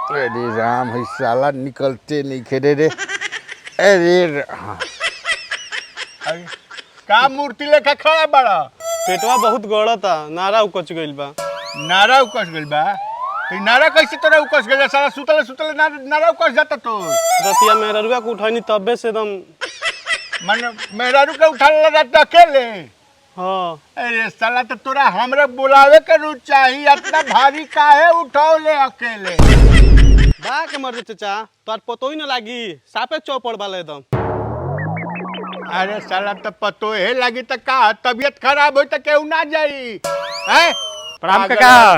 अरे राम है साला निकलते नहीं खेरे रे। अरे का मूर्ति लेखा खड़ा बड़ा। पेटवा बहुत गड़ता, नारा उकच गइल बा। नारा उकस गइल बा? तो नारा कैसे तोरा उकस गइल? साला सुतले सुतले नारा उकस जाता तो। रतिया मेहरुआ को उठानी तबे से एकदम। मन मेहरारू के उठा ले रात अकेले। हाँ अरे साला तो तोरा हमरे बुलावे के रू चाहिए, इतना भारी काहे उठाओ ले अकेले। बा के मर चाचा, तोर पतो ही न लागी, सापे चौपड़ वाले एकदम। अरे साला तो पतो है लगी तो का तबीयत खराब हो तो केहू ना जाई हैं। प्रणाम काका।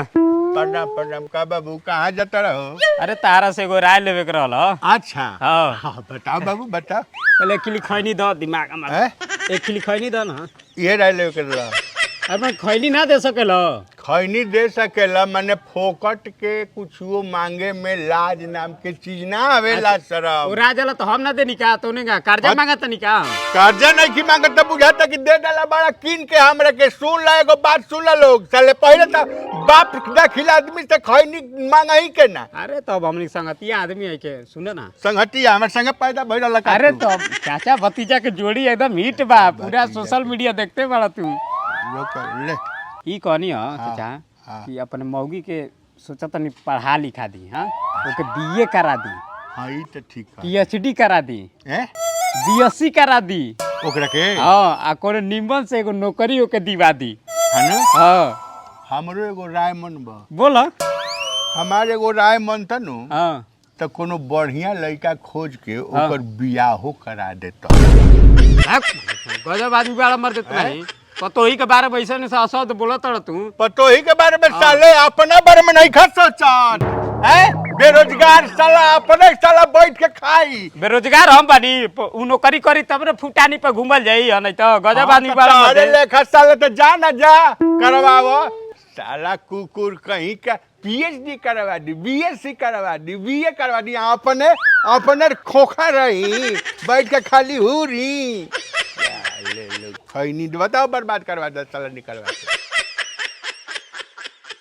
प्रणाम प्रणाम। का बाबू कहाँ जाता रहो? अरे तारा से एगो राय लेवे के रहल। अच्छा हाँ हाँ बताओ बाबू बताओ। पहले एक किली खैनी दो दिमाग में। हैं? एक किली खैनी दो ना। ये राय ले कर ला। अरे खैनी ना दे सकेलो। खैनी दे सकेला माने फोकट के कुछो मांगे में लाज नाम के चीज ना आवेला सरम। वो राजला तो हम ना देनी का, तूने का कर्जा मांगा तनी का। कर्जा नहीं की मांगत तो बुझाता कि दे डाला बड़ा कीन के हमरा के। सुन ला एगो बात सुन ला लोग, साले पहले तो बाप दाखिल आदमी से खैनी मांगा ही के ना। अरे तब हमनी संगतिया आदमी है के सुने ना। संगतिया हमर संगे पैदा भइल लगा। अरे तो चाचा भतीजा के जोड़ी एकदम हिट बा, पूरा सोशल मीडिया देखते बड़ा तू। ले ई कहनी हो चाचा हाँ। कि अपने मौगी के सोचा तनी पढ़ा लिखा दी। हाँ ओके बीए करा दी, हाँ ई तो ठीक है। पीएचडी करा दी, हैं बीएससी करा दी। ओकरा के हाँ आ कोनो निमन से एगो नौकरी ओके दिवा दी। है ना। हाँ हमरो एगो राय मन बा। बोला। हमारे एगो राय मन था नु हाँ तो कोनो बढ़िया लड़का खोज के ओकर बियाहो करा देता। गजब आदमी बड़ा मर देता नहीं पतो ही के बारे में ऐसे नहीं असद बोलत रह तू। पतो ही के बारे में साले अपना बारे में नहीं खा सोचत है। बेरोजगार साला अपने साला बैठ के खाई। बेरोजगार हम बानी, उ नौकरी करी तब ने फुटानी पे घूमल जाई नहीं तो गजब आदमी बड़ा मर अरे दे। लेखा साले तो जा ना जा करवाओ। साला कुकुर कहीं का पीएचडी करवा दी, बीएससी करवा दी, बीए करवा दी। अपने अपने खोखा रही बैठ के खाली हुरी। खैनी बताओ बर्बाद करवा दे साला निकलवा के।